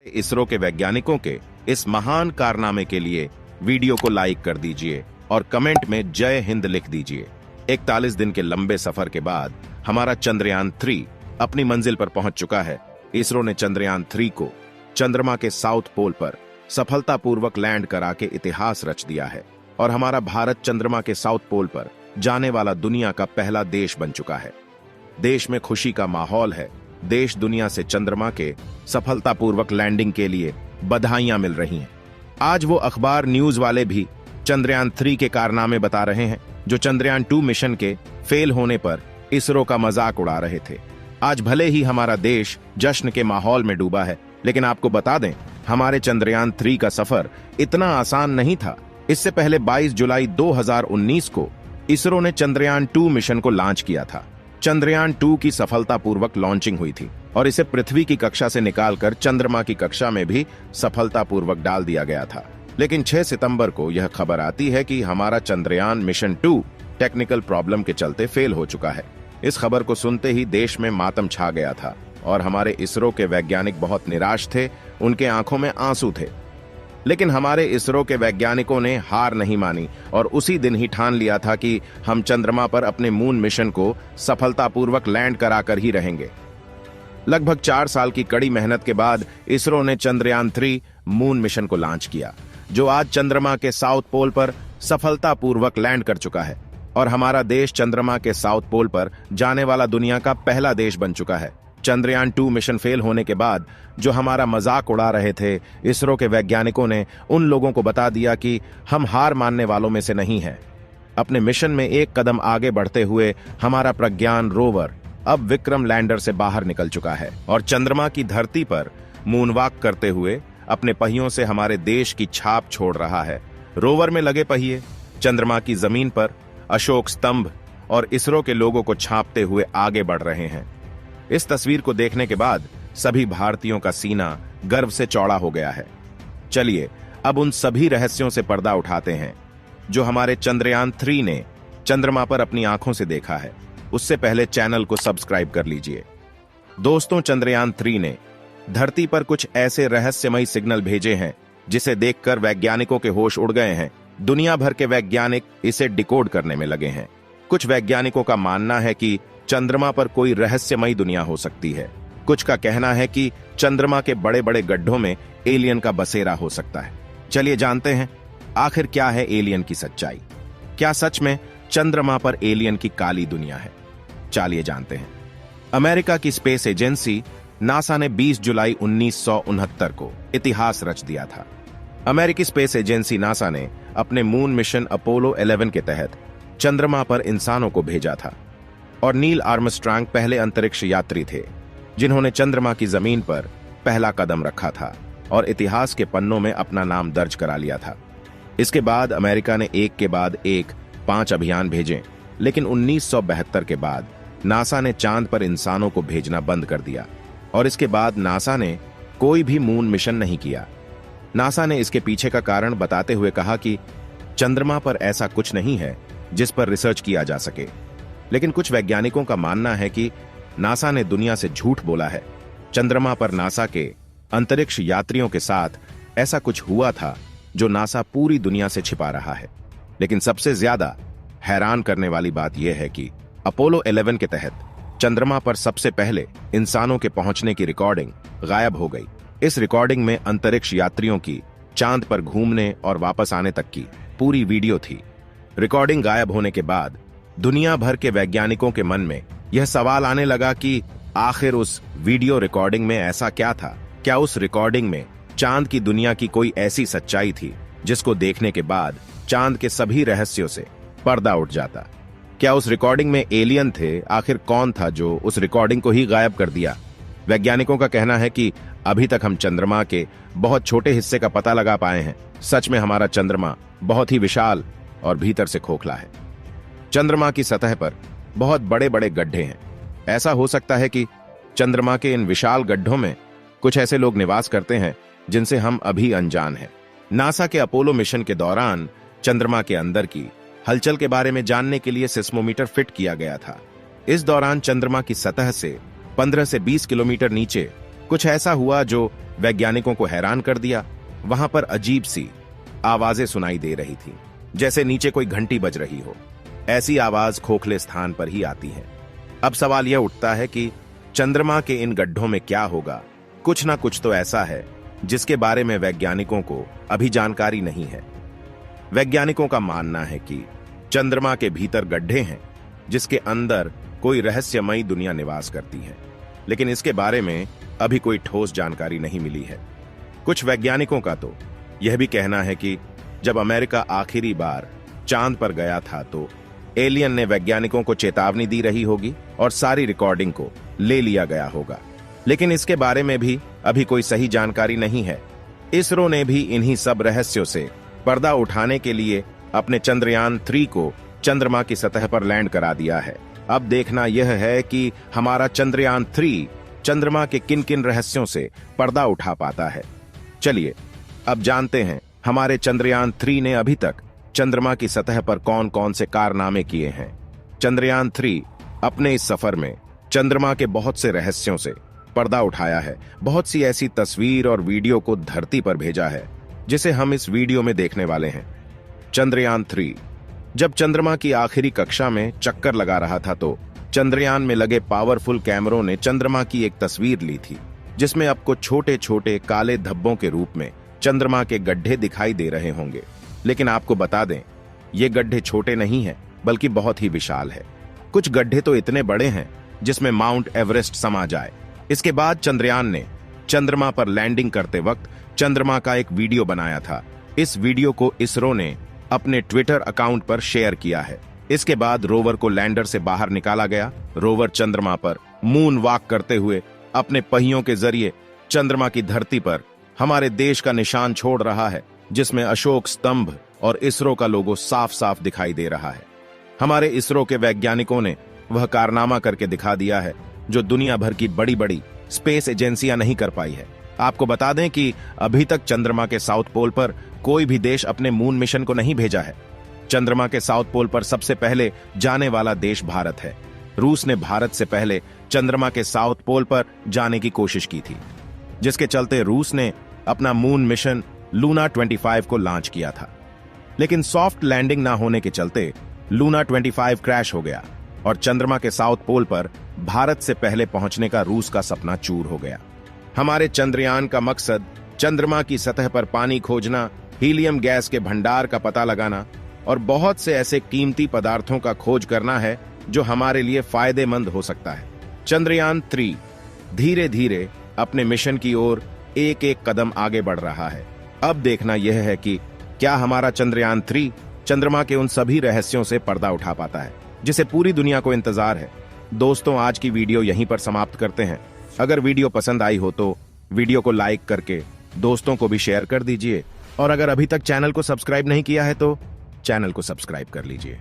इसरो के वैज्ञानिकों के इस महान कारनामे के लिए वीडियो को लाइक कर दीजिए और कमेंट में जय हिंद लिख दीजिए। 41 दिन के लंबे सफर के बाद हमारा चंद्रयान 3 अपनी मंजिल पर पहुंच चुका है। इसरो ने चंद्रयान 3 को चंद्रमा के साउथ पोल पर सफलतापूर्वक लैंड करा के इतिहास रच दिया है और हमारा भारत चंद्रमा के साउथ पोल पर जाने वाला दुनिया का पहला देश बन चुका है। देश में खुशी का माहौल है। देश दुनिया से चंद्रमा के सफलतापूर्वक लैंडिंग के लिए बधाइयां मिल रही हैं। आज वो अखबार न्यूज वाले भी चंद्रयान 3 के कारनामे बता रहे हैं जो चंद्रयान 2 मिशन के फेल होने पर इसरो का मजाक उड़ा रहे थे। आज भले ही हमारा देश जश्न के माहौल में डूबा है, लेकिन आपको बता दें हमारे चंद्रयान 3 का सफर इतना आसान नहीं था। इससे पहले 22 जुलाई 2019 को इसरो ने चंद्रयान 2 मिशन को लॉन्च किया था। चंद्रयान 2 की सफलतापूर्वक लॉन्चिंग हुई थी और इसे पृथ्वी की कक्षा से निकालकर चंद्रमा की कक्षा में भी सफलतापूर्वक डाल दिया गया था। लेकिन 6 सितंबर को यह खबर आती है कि हमारा चंद्रयान मिशन 2 टेक्निकल प्रॉब्लम के चलते फेल हो चुका है। इस खबर को सुनते ही देश में मातम छा गया था और हमारे इसरो के वैज्ञानिक बहुत निराश थे, उनके आंखों में आंसू थे। लेकिन हमारे इसरो के वैज्ञानिकों ने हार नहीं मानी और उसी दिन ही ठान लिया था कि हम चंद्रमा पर अपने मून मिशन को सफलतापूर्वक लैंड कराकर ही रहेंगे। लगभग 4 साल की कड़ी मेहनत के बाद इसरो ने चंद्रयान 3 मून मिशन को लॉन्च किया, जो आज चंद्रमा के साउथ पोल पर सफलतापूर्वक लैंड कर चुका है और हमारा देश चंद्रमा के साउथ पोल पर जाने वाला दुनिया का पहला देश बन चुका है। चंद्रयान 2 मिशन फेल होने के बाद जो हमारा मजाक उड़ा रहे थे, इसरो के वैज्ञानिकों ने उन लोगों को बता दिया कि हम हार मानने वालों में से नहीं हैं। अपने मिशन में एक कदम आगे बढ़ते हुए हमारा प्रज्ञान रोवर अब विक्रम लैंडर से बाहर निकल चुका है और चंद्रमा की धरती पर मूनवॉक करते हुए अपने पहियों से हमारे देश की छाप छोड़ रहा है। रोवर में लगे पहिए चंद्रमा की जमीन पर अशोक स्तंभ और इसरो के लोगों को छापते हुए आगे बढ़ रहे हैं। इस तस्वीर को देखने के बाद सभी भारतीयों का सीना गर्व से चौड़ा हो गया है। चलिए अब उन सभी रहस्यों से पर्दा उठाते हैं जो हमारे चंद्रयान 3 ने चंद्रमा पर अपनी आंखों से देखा है। उससे पहले चैनल को सब्सक्राइब कर लीजिए। दोस्तों, चंद्रयान 3 ने धरती पर कुछ ऐसे रहस्यमयी सिग्नल भेजे हैं जिसे देखकर वैज्ञानिकों के होश उड़ गए हैं। दुनिया भर के वैज्ञानिक इसे डिकोड करने में लगे हैं। कुछ वैज्ञानिकों का मानना है कि चंद्रमा पर कोई रहस्यमयी दुनिया हो सकती है। कुछ का कहना है कि चंद्रमा के बड़े बड़े गड्ढों में एलियन का बसेरा हो सकता है। चलिए जानते हैं आखिर क्या है एलियन की सच्चाई। क्या सच में चंद्रमा पर एलियन की काली दुनिया है? चलिए जानते हैं। अमेरिका की स्पेस एजेंसी नासा ने 20 जुलाई 1969 को इतिहास रच दिया था। अमेरिकी स्पेस एजेंसी नासा ने अपने मून मिशन अपोलो 11 के तहत चंद्रमा पर इंसानों को भेजा था और नील आर्मस्ट्रांग पहले अंतरिक्ष यात्री थे जिन्होंने चंद्रमा की जमीन पर पहला कदम रखा था और इतिहास के पन्नों में अपना नाम दर्ज करा लिया था। इसके बाद अमेरिका ने एक के बाद एक 5 अभियान भेजे, लेकिन 1972 के बाद नासा ने चांद पर इंसानों को भेजना बंद कर दिया और इसके बाद नासा ने कोई भी मून मिशन नहीं किया। नासा ने इसके पीछे का कारण बताते हुए कहा कि चंद्रमा पर ऐसा कुछ नहीं है जिस पर रिसर्च किया जा सके। लेकिन कुछ वैज्ञानिकों का मानना है कि नासा ने दुनिया से झूठ बोला है। चंद्रमा पर नासा के अंतरिक्ष यात्रियों के साथ ऐसा कुछ हुआ था जो नासा पूरी दुनिया से छिपा रहा है। लेकिन सबसे ज्यादा हैरान करने वाली बात यह है कि अपोलो 11 के तहत चंद्रमा पर सबसे पहले इंसानों के पहुंचने की रिकॉर्डिंग गायब हो गई। इस रिकॉर्डिंग में अंतरिक्ष यात्रियों की चांद पर घूमने और वापस आने तक की पूरी वीडियो थी। रिकॉर्डिंग गायब होने के बाद दुनिया भर के वैज्ञानिकों के मन में यह सवाल आने लगा कि आखिर उस वीडियो रिकॉर्डिंग में ऐसा क्या था? क्या उस रिकॉर्डिंग में चांद की दुनिया की कोई ऐसी सच्चाई थी जिसको देखने के बाद चांद के सभी रहस्यों से पर्दा उठ जाता? क्या उस रिकॉर्डिंग में एलियन थे? आखिर कौन था जो उस रिकॉर्डिंग को ही गायब कर दिया? वैज्ञानिकों का कहना है कि अभी तक हम चंद्रमा के बहुत छोटे हिस्से का पता लगा पाए हैं। सच में हमारा चंद्रमा बहुत ही विशाल और भीतर से खोखला है। चंद्रमा की सतह पर बहुत बड़े बड़े गड्ढे हैं। ऐसा हो सकता है कि चंद्रमा के इन विशाल गड्ढों में कुछ ऐसे लोग निवास करते हैं जिनसे हम अभी अनजान हैं। नासा के अपोलो मिशन के दौरान चंद्रमा के अंदर की हलचल के बारे में जानने के लिए सिस्मोमीटर फिट किया गया था। इस दौरान चंद्रमा की सतह से 15 से 20 किलोमीटर नीचे कुछ ऐसा हुआ जो वैज्ञानिकों को हैरान कर दिया। वहां पर अजीब सी आवाजें सुनाई दे रही थी, जैसे नीचे कोई घंटी बज रही हो। ऐसी आवाज खोखले स्थान पर ही आती है। अब सवाल यह उठता है कि चंद्रमा के इन गड्ढों में क्या होगा। कुछ ना कुछ तो ऐसा है जिसके बारे में वैज्ञानिकों को अभी जानकारी नहीं है। वैज्ञानिकों का मानना है कि चंद्रमा के भीतर गड्ढे हैं जिसके अंदर कोई रहस्यमयी दुनिया निवास करती है, लेकिन इसके बारे में अभी कोई ठोस जानकारी नहीं मिली है। कुछ वैज्ञानिकों का तो यह भी कहना है कि जब अमेरिका आखिरी बार चांद पर गया था तो एलियन ने वैज्ञानिकों को चेतावनी दी रही होगी और सारी रिकॉर्डिंग को ले लिया गया होगा, लेकिन इसके बारे में भी अभी कोई सही जानकारी नहीं है। इसरो ने भी इन्हीं सब रहस्यों से पर्दा उठाने के लिए अपने चंद्रयान 3 को चंद्रमा की सतह पर लैंड करा दिया है। अब देखना यह है कि हमारा चंद्रयान 3 चंद्रमा के किन किन रहस्यों से पर्दा उठा पाता है। चलिए अब जानते हैं हमारे चंद्रयान 3 ने अभी तक चंद्रमा की सतह पर कौन कौन से कारनामे किए हैं। चंद्रयान 3 अपने इस सफर में चंद्रमा के बहुत से रहस्यों से पर्दा उठाया है। बहुत सी ऐसी तस्वीर और वीडियो को धरती पर भेजा है जिसे हम इस वीडियो में देखने वाले हैं। चंद्रयान 3 जब चंद्रमा की आखिरी कक्षा में चक्कर लगा रहा था तो चंद्रयान में लगे पावरफुल कैमरों ने चंद्रमा की एक तस्वीर ली थी, जिसमें आपको छोटे छोटे काले धब्बों के रूप में चंद्रमा के गड्ढे दिखाई दे रहे होंगे। लेकिन आपको बता दें, ये गड्ढे छोटे नहीं हैं, बल्कि बहुत ही विशाल है। कुछ गड्ढे तो इतने बड़े हैं जिसमें माउंट एवरेस्ट समा जाए। इसके बाद चंद्रयान ने चंद्रमा पर लैंडिंग करते वक्त चंद्रमा का एक वीडियो बनाया था। इस वीडियो को इसरो ने अपने ट्विटर अकाउंट पर शेयर किया है। इसके बाद रोवर को लैंडर से बाहर निकाला गया। रोवर चंद्रमा पर मून वॉक करते हुए अपने पहियों के जरिए चंद्रमा की धरती पर हमारे देश का निशान छोड़ रहा है, जिसमें अशोक स्तंभ और इसरो का लोगो साफ साफ दिखाई दे रहा है। हमारे इसरो के वैज्ञानिकों ने वह कारनामा करके दिखा दिया है जो दुनिया भर की बड़ी बड़ी स्पेस एजेंसियां नहीं कर पाई है। आपको बता दें कि अभी तक चंद्रमा के साउथ पोल पर कोई भी देश अपने मून मिशन को नहीं भेजा है। चंद्रमा के साउथ पोल पर सबसे पहले जाने वाला देश भारत है। रूस ने भारत से पहले चंद्रमा के साउथ पोल पर जाने की कोशिश की थी, जिसके चलते रूस ने अपना मून मिशन लूना 25 को लॉन्च किया था। लेकिन सॉफ्ट लैंडिंग ना होने के चलते लूना 25 क्रैश हो गया और चंद्रमा के साउथ पोल पर भारत से पहले पहुंचने का रूस का सपना चूर हो गया। हमारे चंद्रयान का मकसद चंद्रमा की सतह पर पानी खोजना, हीलियम गैस के भंडार का पता लगाना और बहुत से ऐसे कीमती पदार्थों का खोज करना है जो हमारे लिए फायदेमंद हो सकता है। चंद्रयान 3 धीरे धीरे अपने मिशन की ओर एक एक कदम आगे बढ़ रहा है। अब देखना यह है कि क्या हमारा चंद्रयान 3 चंद्रमा के उन सभी रहस्यों से पर्दा उठा पाता है जिसे पूरी दुनिया को इंतजार है। दोस्तों, आज की वीडियो यहीं पर समाप्त करते हैं। अगर वीडियो पसंद आई हो तो वीडियो को लाइक करके दोस्तों को भी शेयर कर दीजिए और अगर अभी तक चैनल को सब्सक्राइब नहीं किया है तो चैनल को सब्सक्राइब कर लीजिए।